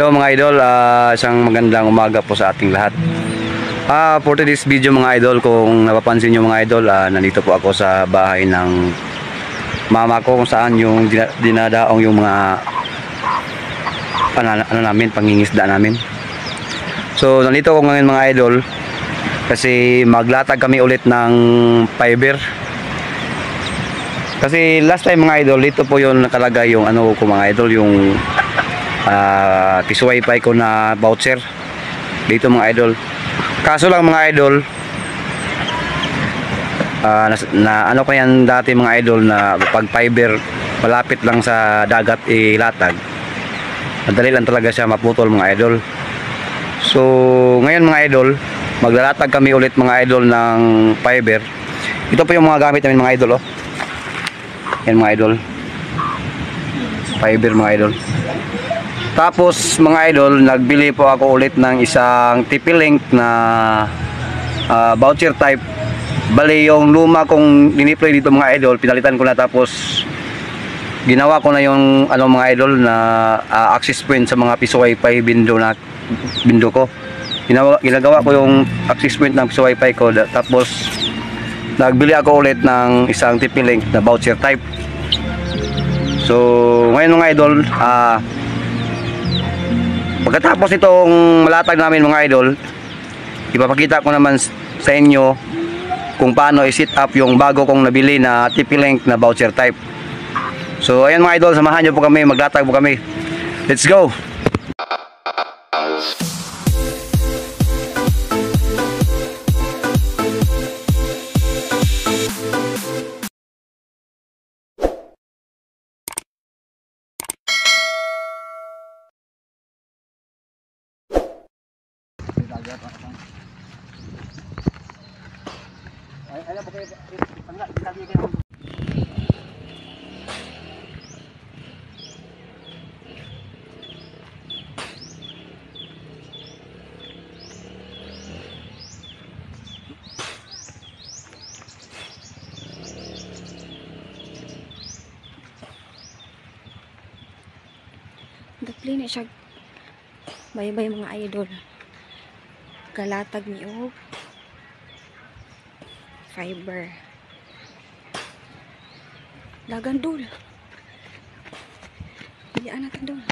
Hello mga idol, isang magandang umaga po sa ating lahat. For today's video mga idol, kung napapansin nyo mga idol, nandito po ako sa bahay ng mama ko kung saan yung dinadaong yung mga namin, pangingisda namin. So nandito ako ngayon mga idol kasi maglatag kami ulit ng fiber. Kasi last time mga idol, dito po yung nakalagay yung ano ko mga idol, yung piso wifi ko na voucher dito mga idol. Kaso lang mga idol, na ano ko yan dati mga idol, na pag fiber malapit lang sa dagat ilatag, madali lang talaga siya maputol mga idol. So ngayon mga idol, maglalatag kami ulit mga idol ng fiber. Ito po yung mga gamit namin mga idol, oh. Yan mga idol, fiber mga idol. Tapos mga idol, nagbili po ako ulit ng isang TP-Link na voucher type. Bali yung luma kong diniploy dito mga idol, pinalitan ko na, tapos ginawa ko na yung ano mga idol na access point sa mga piso wifi window ko. Ginagawa ko yung access point ng piso wifi ko, tapos nagbili ako ulit ng isang TP-Link na voucher type. So ngayon mga idol, pagkatapos itong malatag namin mga idol, ipapakita ko naman sa inyo kung paano i-set up yung bago kong nabili na TP-Link na voucher type. So ayan mga idol, samahan nyo po kami, maglatag po kami. Let's go! Dapli na siya bay-bay mga idol. Galatag ni og fiber. Lagandol. Iyaan natin doon.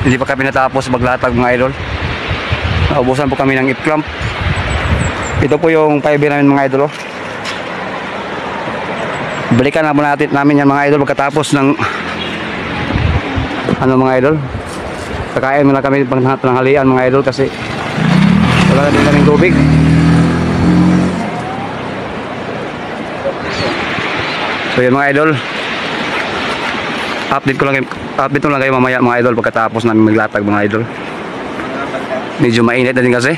Hindi pa kami natapos maglatag mga idol. Naubusan po kami ng clamp. Ito po yung fiber namin mga idol, oh. Balikan na po namin yan mga idol pagkatapos ng ano mga idol. Kakain muna kami pang tanghalian mga idol kasi wala na din kaming tubig. So yun mga idol, update ko lang kayo mamaya mga idol pagkatapos namin maglatag mga idol. Medyo mainit na din kasi.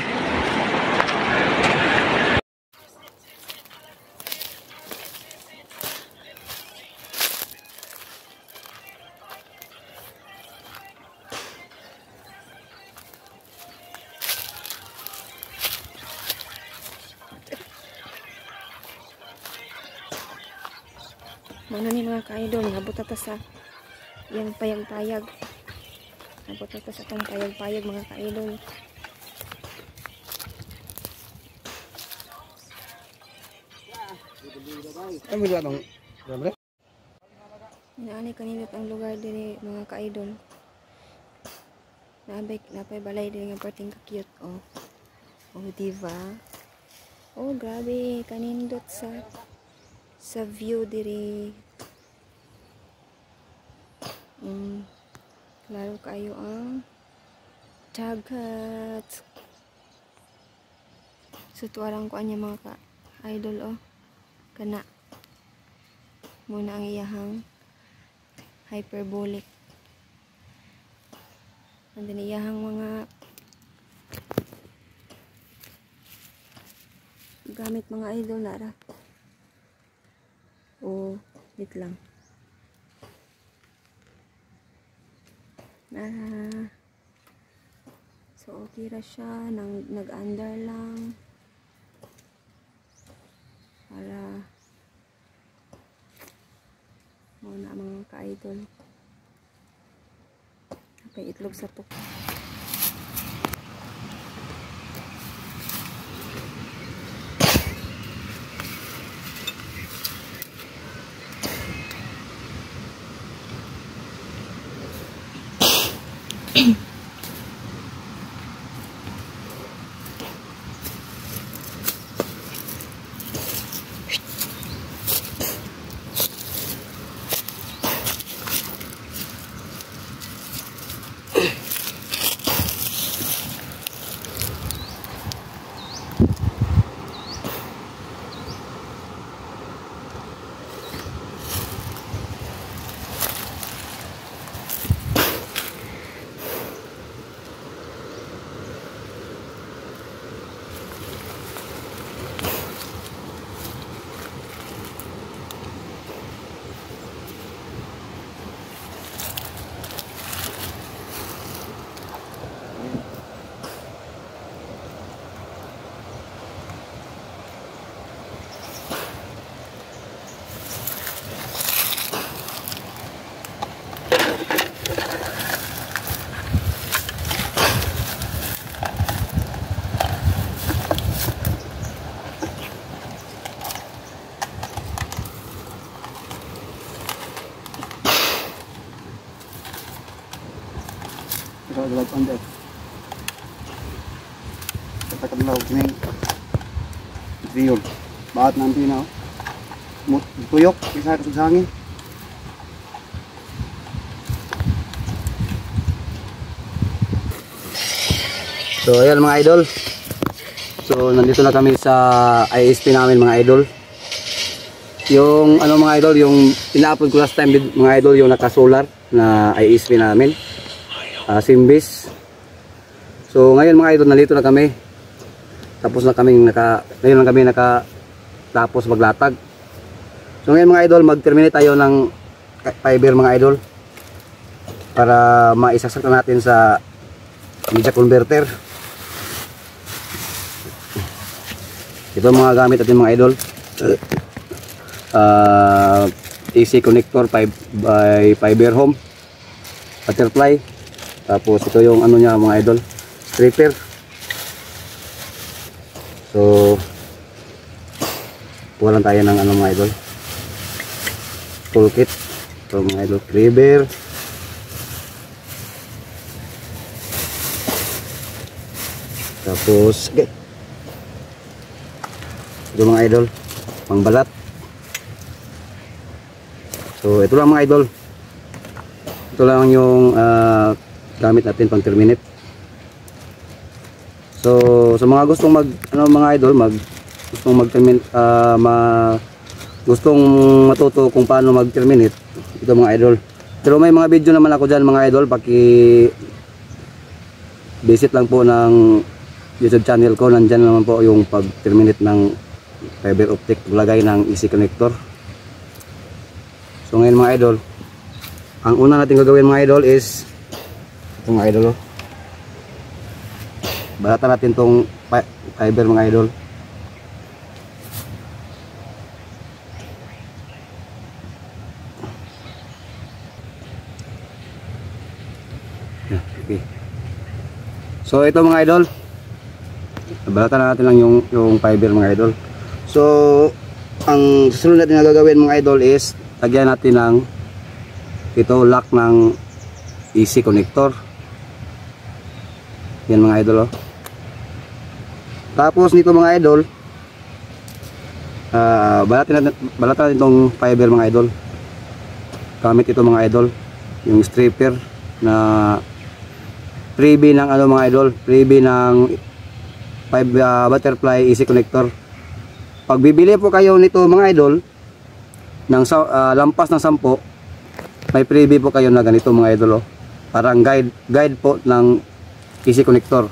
Mano ni mga ka-idol, nabot ata sa yung payag-payag. Nabot ata sa itong payag-payag mga ka-idol. Inaanay kaninot ang lugar din mga ka-idol. Napay balay din yung parting ka-cute. Oh, diba? Oh, grabe. Kanindot sa view diri. Lalo kayo ang dagat. So tuwarang ko anya mga ka-idol kana muna ang iyahang hyperbolic. And then iyahang mga gamit mga idol nara. Wait lang. So okay ra siya nag-under lang para muna mga ka-idol napay itlog sa tuk. Dalag anda. Katakan laut ning triol. Baat nanti na. Tuyok isa sa hangin. So ayan mga idol. So nandito na kami sa ISP namin mga idol. Yung ano mga idol, yung ina-upload ko last time mga idol, yung naka-solar na ISP namin. Simbis. So ngayon mga idol, nandito na kami. Ngayon lang kami tapos maglatag. So ngayon mga idol, mag-terminate tayo ng fiber mga idol para maisaksak na natin sa media converter. Ito mga gamit natin mga idol. AC connector by fiber home, butterfly. Tapos ito yung ano niya mga idol, stripper. So kuha lang tayo ng ano mga idol, full kit. So mga idol, cleaver, tapos okay, ito mga idol, pangbalat. So ito lang mga idol, ito lang yung gamit natin pang terminate. So sa mga gustong mga idol, gustong matuto kung paano mag-terminate, ito mga idol. Pero may mga video naman ako diyan mga idol, visit lang po ng YouTube channel ko, nandiyan naman po yung pag-terminate ng fiber optic, paglagay ng AC connector. So ngayon mga idol, ang una natin gagawin mga idol is ito mga idol, balatan natin tong fiber mga idol. Okay. So ito mga idol, balatan natin lang yung fiber mga idol. So ang susunod natin na gagawin mga idol is lagyan natin ng ito lock ng AC connector. Yan mga idol Tapos nito mga idol, balatan natin itong fiber mga idol. Gamit ito mga idol, yung stripper na freebie ng ano mga idol, freebie ng butterfly easy connector. Pag bibili po kayo nito mga idol ng lampas ng 10, may freebie po kayo na ganito mga idol, oh. Parang guide po ng easy connector.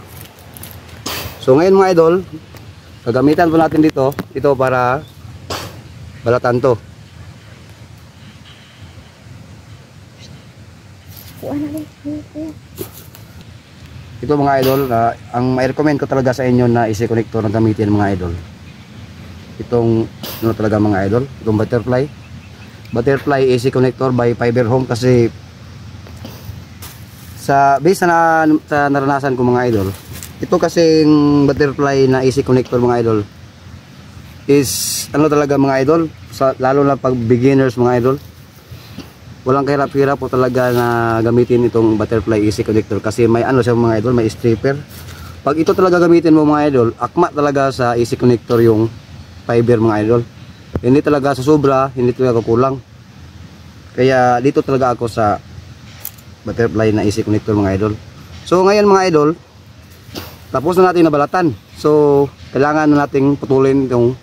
So ngayon mga idol, gagamitan po natin ito para balatan to. Ito mga idol, ang mai-recommend ko talaga sa inyo na easy connector na gamitin mga idol. Itong ano talaga mga idol, itong butterfly easy connector by Fiber Home, kasi based sa naranasan ko mga idol, ito kasing butterfly na easy connector mga idol is ano talaga mga idol, lalo na pag beginners mga idol, walang kahirap-hirap po talaga na gamitin itong butterfly easy connector, kasi may ano siya mga idol, may stripper. Pag ito talaga gamitin mo mga idol, akma talaga sa easy connector yung fiber mga idol. Hindi talaga sa sobra, hindi talaga kulang. Kaya dito talaga ako sa butterfly na easy connector mga idol. So ngayon mga idol, tapos na natin nabalatan. So kailangan na nating putulin yung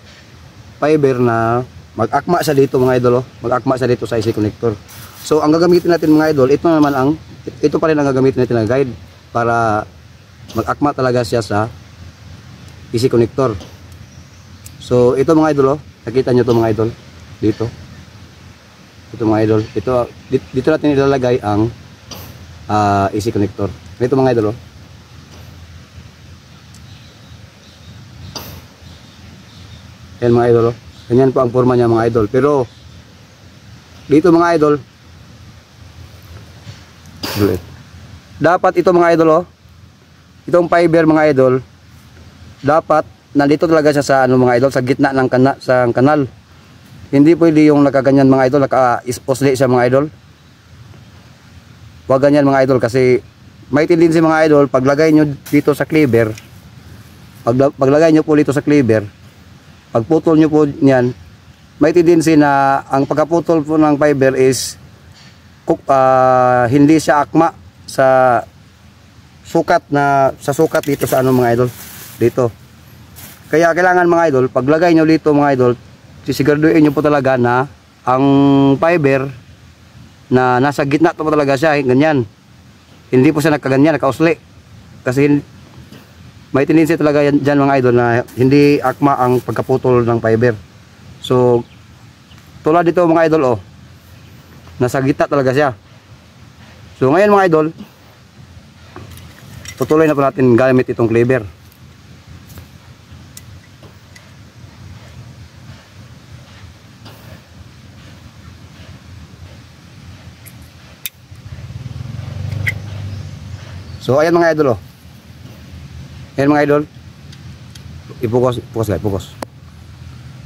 fiber na mag-akma siya dito mga idol, oh. Mag-akma siya dito sa easy connector. So ang gagamitin natin mga idol, ito pa rin ang gagamitin natin na guide para mag-akma talaga siya sa easy connector. So ito mga idol, oh, nakita nyo ito mga idol dito. Ito mga idol, dito natin ilalagay ang easy connector. Ito mga idol, oh. Yan mga idol, oh. Ganyan po ang forma niya mga idol. Pero dito mga idol, dapat ito mga idol, oh, itong fiber mga idol, dapat nandito talaga siya sa ano mga idol, sa gitna ng kanal. Hindi pwede yung nakaganyan mga idol, naka-osli siya mga idol. Huwag ganyan mga idol, kasi may tendency mga idol, paglagay nyo dito sa cleaver, paglagay nyo po dito sa cleaver, pagputol nyo po niyan, may tendency na ang pagkaputol po ng fiber is hindi siya akma sa sukat dito sa ano mga idol, dito. Kaya kailangan mga idol, paglagay nyo dito mga idol, sisiguraduhin nyo po talaga na ang fiber na nasa gitna po talaga siya, ganyan. Hindi po siya nakaganyan, nakausli. Kasi may tendency talaga dyan mga idol na hindi akma ang pagkaputol ng fiber. So tulad dito mga idol, oh, nasa gitna talaga siya. So ngayon mga idol, tutuloy na po natin gamit itong cleaver. So ayan mga idol, oh. Ayan mga idol. Focus.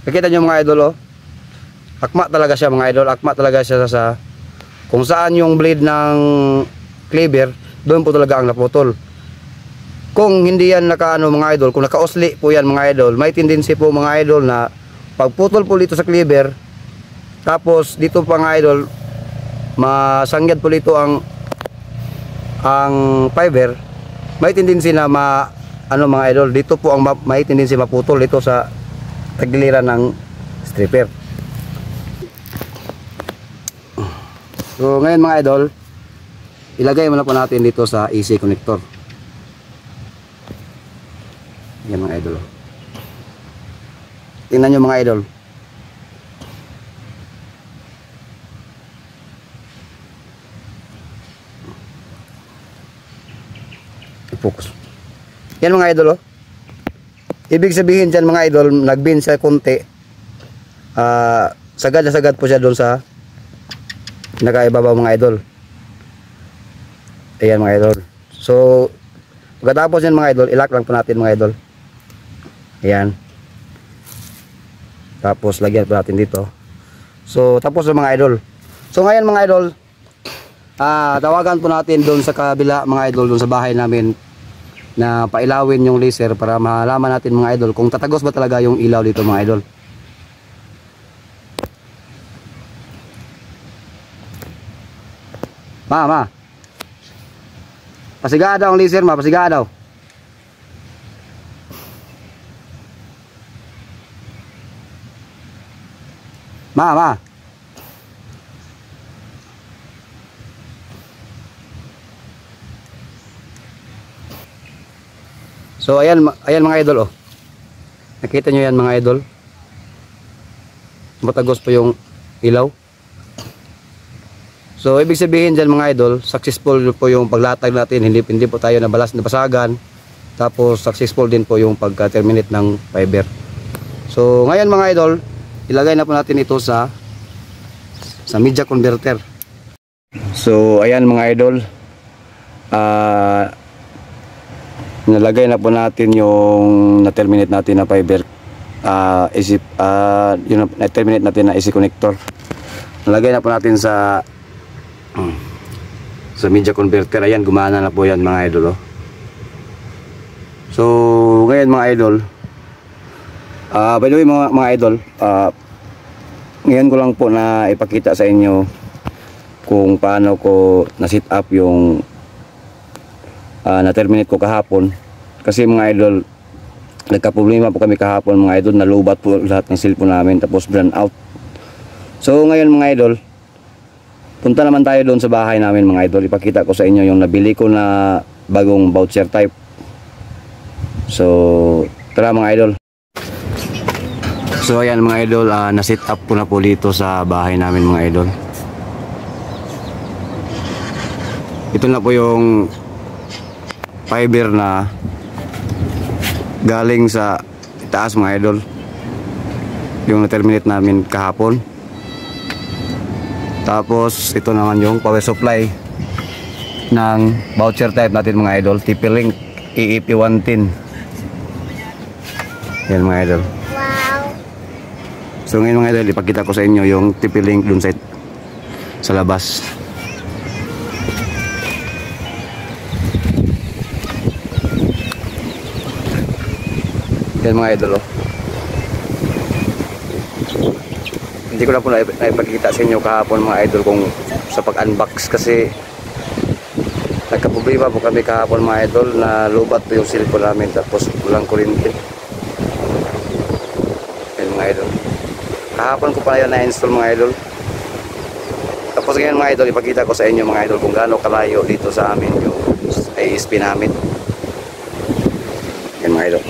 Nakita nyo mga idol, oh. Akma talaga siya mga idol, akma talaga siya sa kung saan yung blade ng cleaver, doon po talaga ang naputol. Kung hindi yan nakaano mga idol, kung nakausli po yan mga idol, may tendency po mga idol na pagputol po dito sa cleaver, tapos dito pa mga idol, masangyad po dito ang fiber, may tendency na mga idol, dito po ang may tendency maputol dito sa tagiliran ng stripper. So ngayon mga idol, ilagay muna po natin dito sa easy connector. Yan mga idol, tingnan nyo mga idol. Focus. Yan mga idol, oh. Ibig sabihin dyan mga idol, nagbin siya konti, sagad na sagad po siya doon sa nakaibabaw mga idol. Ayan mga idol. So pagkatapos yan mga idol, ilock lang po natin mga idol. Ayan. Tapos lagyan po natin dito. So tapos na mga idol. So ngayon mga idol, tawagan po natin doon sa kabila mga idol, doon sa bahay namin, na pailawin yung laser para malaman natin mga idol kung tatagos ba talaga yung ilaw dito mga idol. Ma, pasiga daw ang laser, ma, pasiga daw. Ma. So ayan mga idol oh. Nakita nyo yan mga idol. Matagos po yung ilaw. So ibig sabihin dyan mga idol, successful po yung paglatag natin. Hindi po tayo nabasagan. Tapos successful din po yung pagka-terminate ng fiber. So ngayon mga idol, ilagay na po natin ito sa media converter. So ayan mga idol, nalagay na po natin yung na-terminate natin na fiber, yung na-terminate natin na AC connector. Nalagay na po natin sa media converter. Ayan, gumana na po yan mga idol oh. So ngayon mga idol, by the way mga idol, ngayon ko lang po na ipakita sa inyo kung paano ko na-set up yung na-terminate ko kahapon. Kasi mga idol, nagka-problema po kami kahapon mga idol, nalubat po lahat ng cellphone namin tapos brand out. So ngayon mga idol, punta naman tayo doon sa bahay namin mga idol. Ipakita ko sa inyo yung nabili ko na bagong voucher type. So tara mga idol. So ayan mga idol, na-set up ko na po dito sa bahay namin mga idol. Ito na po yung fiber na galing sa itaas mga idol, yung na-terminate namin kahapon. Tapos ito naman yung power supply ng voucher type natin mga idol, TP-Link EEP110. Yan mga idol. Wow! So ngayon mga idol, ipakita ko sa inyo yung TP-Link dun sa labas. Yan mga idol oh. Hindi ko na po naipakita sa inyo kahapon mga idol kung sa pag-unbox, kasi nagka-problema po kami kahapon mga idol, na lubat po yung cellphone namin tapos walang kuryente. Yan mga idol, kahapon ko pa yan na-install mga idol. Tapos ngayon mga idol, ipakita ko sa inyo mga idol kung gaano kalayo dito sa amin yung ISP namin. Yan mga idol,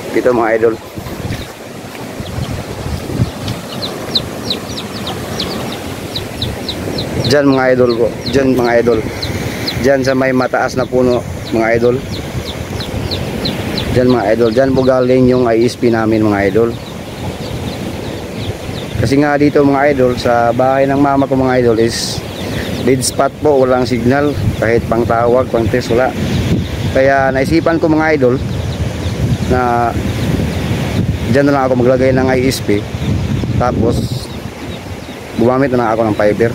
dito mga idol. Diyan mga idol ko, diyan mga idol, diyan sa may mataas na puno mga idol. Diyan mga idol, diyan po galing yung ISP namin mga idol. Kasi nga dito mga idol, sa bahay ng mama ko mga idol is dead spot po, walang signal, kahit pang tawag, pang text, wala. Kaya naisipan ko mga idol na dyan na lang ako maglagay ng ISP, tapos gumamit na lang ako ng fiber.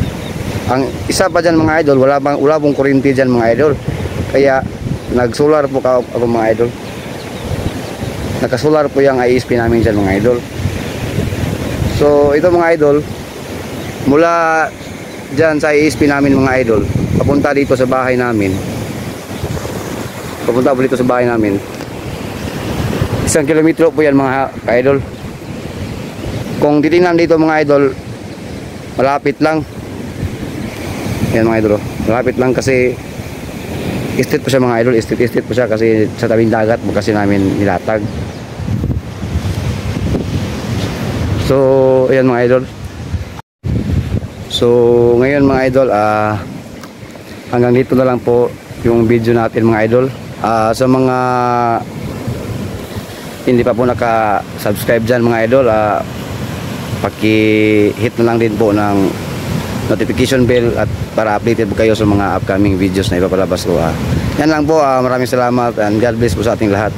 Ang isa pa dyan mga idol, wala pong kuryente dyan mga idol, kaya nag-solar po ako mga idol. Naka-solar po yung ISP namin dyan mga idol. So ito mga idol, mula dyan sa ISP namin mga idol, papunta dito sa bahay namin, papunta po dito sa bahay namin, 1 kilometro po yan mga idol. Kung titingnan dito mga idol, malapit lang yan mga idol, malapit lang kasi estate po siya mga idol, estate po siya kasi sa tabing dagat mo kasi namin nilatag. So ayan mga idol, so ngayon mga idol, hanggang dito na lang po yung video natin mga idol. Sa mga hindi pa po naka-subscribe dyan mga idol, paki-hit na lang din po ng notification bell at para updated po kayo sa mga upcoming videos na ipapalabas ko. Yan lang po, maraming salamat and God bless po sa ating lahat.